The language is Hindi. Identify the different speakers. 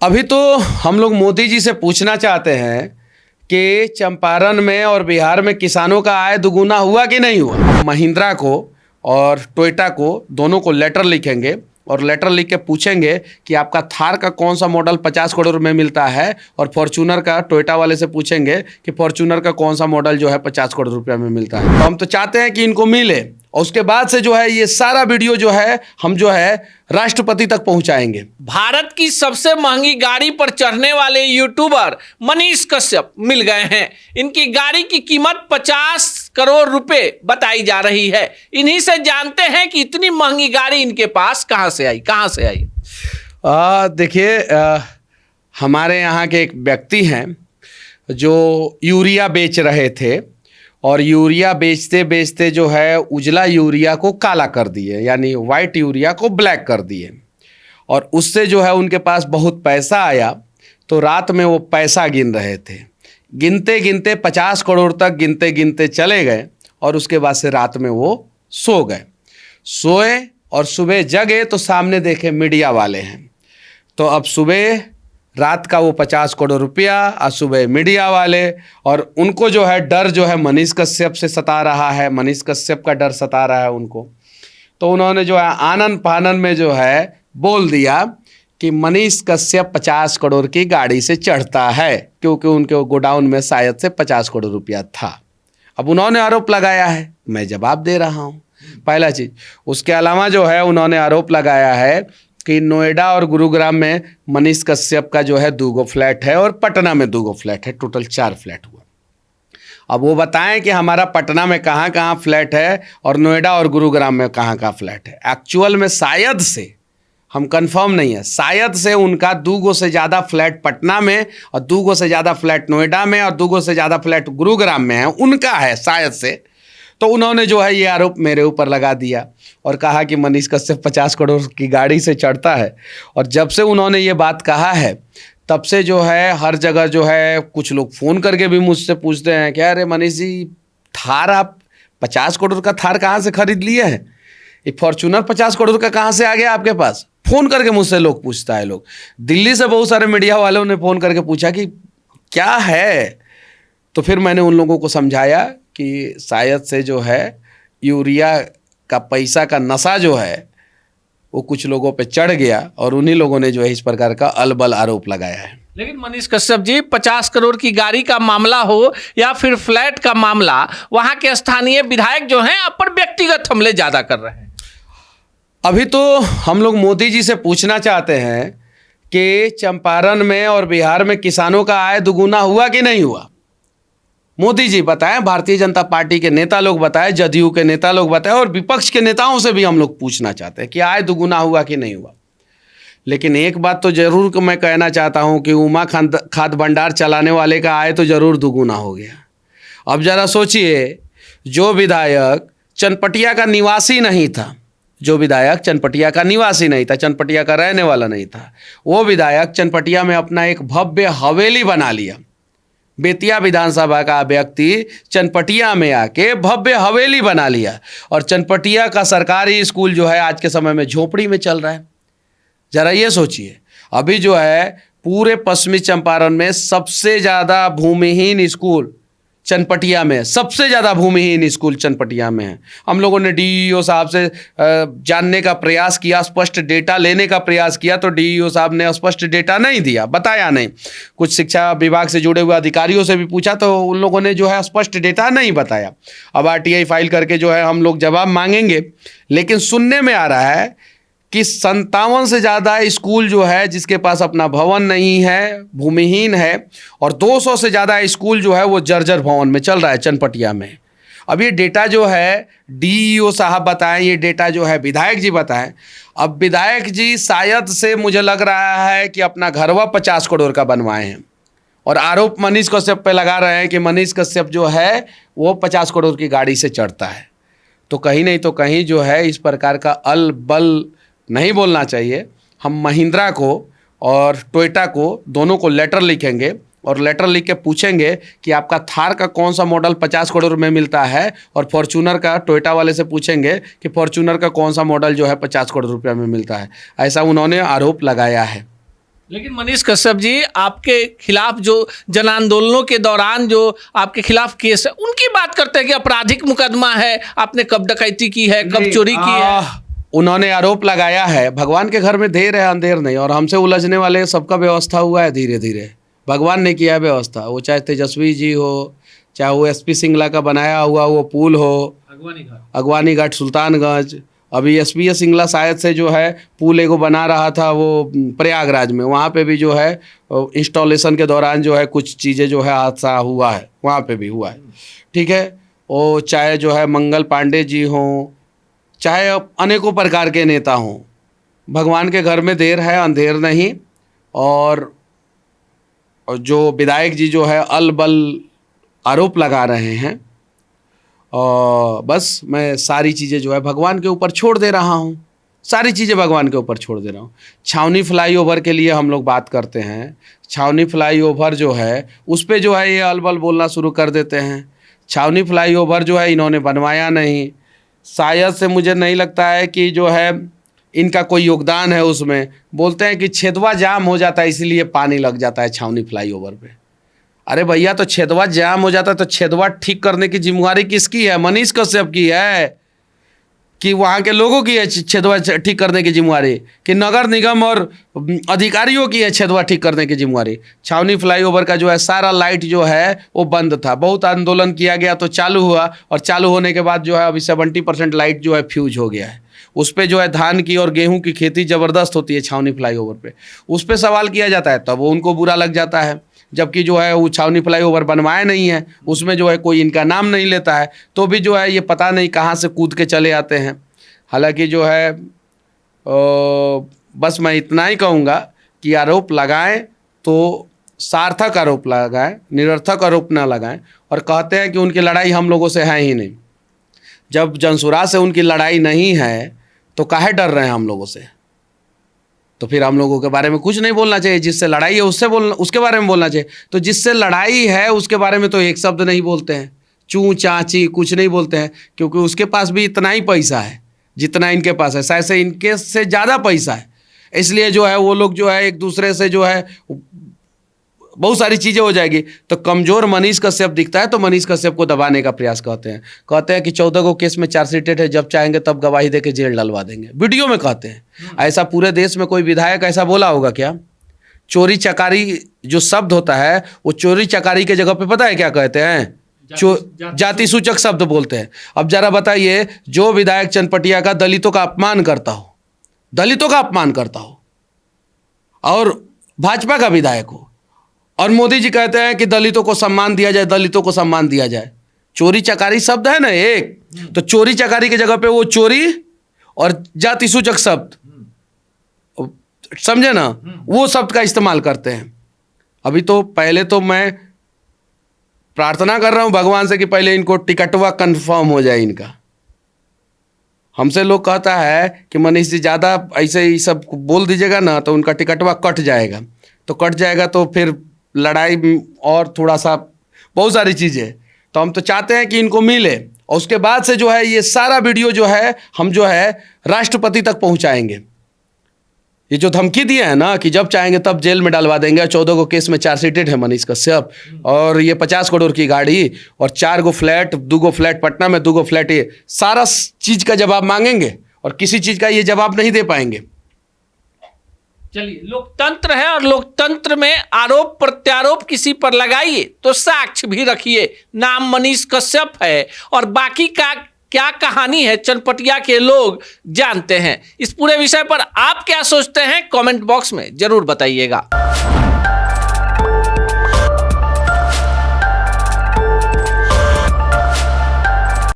Speaker 1: अभी तो हम लोग मोदी जी से पूछना चाहते हैं कि चंपारण में और बिहार में किसानों का आय दुगुना हुआ कि नहीं हुआ। महिंद्रा को और टोयोटा को दोनों को लेटर लिखेंगे और लेटर लिख के पूछेंगे कि आपका थार का कौन सा मॉडल 50 करोड़ में मिलता है, और फॉर्च्यूनर का टोयोटा वाले से पूछेंगे कि फॉर्च्यूनर का कौन सा मॉडल जो है 50 करोड़ रुपया में मिलता है। तो हम तो चाहते हैं कि इनको मिले, और उसके बाद से जो है ये सारा वीडियो जो है हम जो है राष्ट्रपति तक पहुंचाएंगे।
Speaker 2: भारत की सबसे महंगी गाड़ी पर चढ़ने वाले यूट्यूबर मनीष कश्यप मिल गए हैं। इनकी गाड़ी की कीमत 50 करोड़ रुपए बताई जा रही है। इन्हीं से जानते हैं कि इतनी महंगी गाड़ी इनके पास कहां से आई।
Speaker 1: देखिए, हमारे यहाँ के एक व्यक्ति हैं जो यूरिया बेच रहे थे, और यूरिया बेचते बेचते जो है उजला यूरिया को काला कर दिए, यानी वाइट यूरिया को ब्लैक कर दिए, और उससे जो है उनके पास बहुत पैसा आया। तो रात में वो पैसा गिन रहे थे, गिनते गिनते 50 करोड़ तक गिनते गिनते चले गए, और उसके बाद से रात में वो सोए और सुबह जगे तो सामने देखे मीडिया वाले हैं। तो अब सुबह रात का वो 50 करोड़ रुपया और सुबह मीडिया वाले, और उनको जो है डर जो है मनीष कश्यप से सता रहा है, मनीष कश्यप का डर सता रहा है उनको। तो उन्होंने जो है आनन फानन में जो है बोल दिया कि मनीष कश्यप 50 करोड़ की गाड़ी से चढ़ता है, क्योंकि उनके गोडाउन में शायद से 50 करोड़ रुपया था। अब उन्होंने आरोप लगाया है, मैं जवाब दे रहा हूँ। पहला चीज़, उसके अलावा जो है उन्होंने आरोप लगाया है कि नोएडा और गुरुग्राम में मनीष कश्यप का जो है 2 फ्लैट है और पटना में 2 फ्लैट है, टोटल 4 फ्लैट हुआ। अब वो बताएं कि हमारा पटना में कहाँ कहाँ फ्लैट है और नोएडा और गुरुग्राम में कहाँ कहाँ फ्लैट है। एक्चुअल में शायद से, हम कंफर्म नहीं है, शायद से उनका 2 से ज़्यादा फ्लैट पटना में और 2 से ज़्यादा फ्लैट नोएडा में और 2 से ज़्यादा फ्लैट गुरुग्राम में है, उनका है शायद से। तो उन्होंने जो है ये आरोप मेरे ऊपर लगा दिया और कहा कि मनीष कश्यप 50 करोड़ की गाड़ी से चढ़ता है। और जब से उन्होंने ये बात कहा है तब से जो है हर जगह जो है कुछ लोग फ़ोन करके भी मुझसे पूछते हैं कि अरे मनीष जी, थार आप 50 करोड़ का थार कहाँ से खरीद लिए हैं, ये फॉर्च्यूनर 50 करोड़ का कहाँ से आ गया आपके पास। फ़ोन करके मुझसे लोग पूछता है। लोग दिल्ली से बहुत सारे मीडिया वालों ने फ़ोन करके पूछा कि क्या है। तो फिर मैंने उन लोगों को समझाया कि शायद से जो है यूरिया का पैसा का नशा जो है वो कुछ लोगों पे चढ़ गया, और उन्हीं लोगों ने जो है इस प्रकार का अलबल आरोप लगाया है।
Speaker 2: लेकिन मनीष कश्यप जी, 50 करोड़ की गाड़ी का मामला हो या फिर फ्लैट का मामला, वहां के स्थानीय विधायक जो हैं आप पर व्यक्तिगत हमले ज्यादा कर रहे हैं।
Speaker 1: अभी तो हम लोग मोदी जी से पूछना चाहते हैं कि चंपारण में और बिहार में किसानों का आय दुगुना हुआ कि नहीं हुआ। मोदी जी बताएं, भारतीय जनता पार्टी के नेता लोग बताएं, जदयू के नेता लोग बताएं, और विपक्ष के नेताओं से भी हम लोग पूछना चाहते हैं कि आय दुगुना हुआ कि नहीं हुआ। लेकिन एक बात तो जरूर मैं कहना चाहता हूं कि उमा खाद भंडार चलाने वाले का आय तो जरूर दुगुना हो गया। अब जरा सोचिए, जो विधायक चनपटिया का निवासी नहीं था, चनपटिया का रहने वाला नहीं था, वो विधायक चनपटिया में अपना एक भव्य हवेली बना लिया। बेतिया विधानसभा का व्यक्ति चनपटिया में आके भव्य हवेली बना लिया, और चनपटिया का सरकारी स्कूल जो है आज के समय में झोपड़ी में चल रहा है। जरा ये सोचिए, अभी जो है पूरे पश्चिमी चंपारण में सबसे ज़्यादा भूमिहीन स्कूल चनपटिया में, सबसे ज़्यादा भूमिहीन स्कूल चनपटिया में है। हम लोगों ने डीईओ साहब से जानने का प्रयास किया, स्पष्ट डेटा लेने का प्रयास किया, तो डीईओ साहब ने स्पष्ट डेटा नहीं दिया, बताया नहीं। कुछ शिक्षा विभाग से जुड़े हुए अधिकारियों से भी पूछा तो उन लोगों ने जो है स्पष्ट डेटा नहीं बताया। अब आरटीआई फाइल करके जो है हम लोग जवाब मांगेंगे। लेकिन सुनने में आ रहा है कि 57 से ज़्यादा स्कूल जो है जिसके पास अपना भवन नहीं है, भूमिहीन है, और 200 से ज़्यादा स्कूल जो है वो जर्जर भवन में चल रहा है चनपटिया में। अब ये डेटा जो है डीईओ साहब बताएं, ये डेटा जो है विधायक जी बताएं। अब विधायक जी शायद से मुझे लग रहा है कि अपना घरवा 50 करोड़ का बनवाए हैं, और आरोप मनीष कश्यप पे लगा रहे हैं कि मनीष कश्यप जो है वो 50 करोड़ की गाड़ी से चढ़ता है। तो कहीं नहीं तो कहीं जो है इस प्रकार का अलबल नहीं बोलना चाहिए। हम महिंद्रा को और टोयोटा को दोनों को लेटर लिखेंगे, और लेटर लिख के पूछेंगे कि आपका थार का कौन सा मॉडल 50 करोड़ में मिलता है, और फॉर्च्यूनर का टोयोटा वाले से पूछेंगे कि फॉर्च्यूनर का कौन सा मॉडल जो है 50 करोड़ रुपया में मिलता है। ऐसा उन्होंने आरोप लगाया है।
Speaker 2: लेकिन मनीष कश्यप जी, आपके खिलाफ जो जन आंदोलनों के दौरान जो आपके खिलाफ केस है, उनकी बात करते हैं कि आपराधिक मुकदमा है, आपने कब डकैती की है, कब चोरी की है।
Speaker 1: उन्होंने आरोप लगाया है, भगवान के घर में देर है अंधेर नहीं, और हमसे उलझने वाले सबका व्यवस्था हुआ है धीरे धीरे। भगवान ने किया है व्यवस्था, वो चाहे तेजस्वी जी हो, चाहे वो एसपी सिंगला का बनाया हुआ वो पुल हो, अगवानी घाट सुल्तानगंज, अभी एसपी सिंगला शायद से जो है पुल एगो बना रहा था वो प्रयागराज में, वहाँ पे भी जो है इंस्टॉलेशन के दौरान जो है कुछ चीज़ें जो है हादसा हुआ है, वहाँ पे भी हुआ है। ठीक है, वो चाहे जो है मंगल पांडे जी हों, चाहे अनेकों प्रकार के नेता हों, भगवान के घर में देर है अंधेर नहीं। और जो विधायक जी जो है अलबल आरोप लगा रहे हैं, और बस मैं सारी चीज़ें जो है भगवान के ऊपर छोड़ दे रहा हूँ, सारी चीज़ें भगवान के ऊपर छोड़ दे रहा हूँ। छावनी फ्लाईओवर के लिए हम लोग बात करते हैं, छावनी फ्लाईओवर जो है उस पर जो है ये अलबल बोलना शुरू कर देते हैं। छावनी फ्लाईओवर जो है इन्होंने बनवाया नहीं, शायद से मुझे नहीं लगता है कि जो है इनका कोई योगदान है उसमें। बोलते हैं कि छेदवा जाम हो जाता है इसीलिए पानी लग जाता है छावनी फ्लाईओवर पे। अरे भैया, तो छेदवा जाम हो जाता है तो छेदवा ठीक करने की जिम्मेवारी किसकी है? मनीष कश्यप की है कि वहाँ के लोगों की है छेदवा ठीक करने की जिम्मेवारी, कि नगर निगम और अधिकारियों की है छेदवा ठीक करने की जिम्मेवारी? छावनी फ्लाईओवर का जो है सारा लाइट जो है वो बंद था, बहुत आंदोलन किया गया तो चालू हुआ, और चालू होने के बाद जो है अभी 70% लाइट जो है फ्यूज हो गया है। उस पर जो है धान की और गेहूं की खेती ज़बरदस्त होती है छावनी फ्लाईओवर पे, उस पर सवाल किया जाता है तब वो उनको बुरा लग जाता है, जबकि जो है वो छावनी फ्लाईओवर बनवाया नहीं है, उसमें जो है कोई इनका नाम नहीं लेता है, तो भी जो है ये पता नहीं कहाँ से कूद के चले आते हैं। हालांकि जो है बस मैं इतना ही कहूँगा कि आरोप लगाएं तो सार्थक आरोप लगाएं, निरर्थक आरोप ना लगाएं। और कहते हैं कि उनकी लड़ाई हम लोगों से है ही नहीं, जब जनसुरा से उनकी लड़ाई नहीं है तो काहे डर रहे हैं हम लोगों से? तो फिर हम लोगों के बारे में कुछ नहीं बोलना चाहिए, जिससे लड़ाई है उससे बोलना, उसके बारे में बोलना चाहिए। तो जिससे लड़ाई है उसके बारे में तो एक शब्द नहीं बोलते हैं, चूँ चाची कुछ नहीं बोलते हैं, क्योंकि उसके पास भी इतना ही पैसा है जितना इनके पास है, शायद से इनके से ज़्यादा पैसा है। इसलिए जो है वो लोग जो है एक दूसरे से जो है बहुत सारी चीज़ें हो जाएगी। तो कमज़ोर मनीष कश्यप दिखता है तो मनीष कश्यप को दबाने का प्रयास कहते हैं कि 14 को केस में चार्जशीटेड है, जब चाहेंगे तब गवाही दे के जेल डलवा देंगे, वीडियो में कहते हैं। ऐसा पूरे देश में कोई विधायक ऐसा बोला होगा क्या? चोरी चकारी जो शब्द होता है वो चोरी चकारी के जगह पे पता है क्या कहते हैं? जाति सूचक शब्द बोलते हैं। अब जरा बताइए, जो विधायक चनपटिया का दलितों का अपमान करता हो, दलितों का अपमान करता हो, और भाजपा का विधायक हो, और मोदी जी कहते हैं कि दलितों को सम्मान दिया जाए, दलितों को सम्मान दिया जाए। चोरी चकारी शब्द है ना एक, तो चोरी चकारी की जगह पे वो चोरी और जाति सूचक शब्द, समझे ना, वो शब्द का इस्तेमाल करते हैं। अभी तो पहले तो मैं प्रार्थना कर रहा हूं भगवान से कि पहले इनको टिकटवा कंफर्म हो जाए इनका। हमसे लोग कहता है कि मनीष जी ज़्यादा ऐसे ही सब बोल दीजिएगा ना तो उनका टिकटवा कट जाएगा, तो कट जाएगा तो फिर लड़ाई और थोड़ा सा बहुत सारी चीज़ें। तो हम तो चाहते हैं कि इनको मिले, और उसके बाद से जो है ये सारा वीडियो जो है हम जो है राष्ट्रपति तक पहुंचाएंगे। ये जो धमकी दिए हैं ना कि जब चाहेंगे तब जेल में डालवा देंगे, 14 को केस में चार्जशीटेड है मनीष कश्यप, और ये 50 करोड़ की गाड़ी और 4 गो फ्लैट, 2 गो फ्लैट पटना में, 2 गो फ्लैट, ये सारा चीज़ का जवाब मांगेंगे और किसी चीज़ का ये जवाब नहीं दे पाएंगे।
Speaker 2: चलिए, लोकतंत्र है और लोकतंत्र में आरोप प्रत्यारोप किसी पर लगाइए तो साक्ष्य भी रखिए। नाम मनीष कश्यप है और बाकी का क्या कहानी है चनपटिया के लोग जानते हैं। इस पूरे विषय पर आप क्या सोचते हैं कमेंट बॉक्स में जरूर बताइएगा।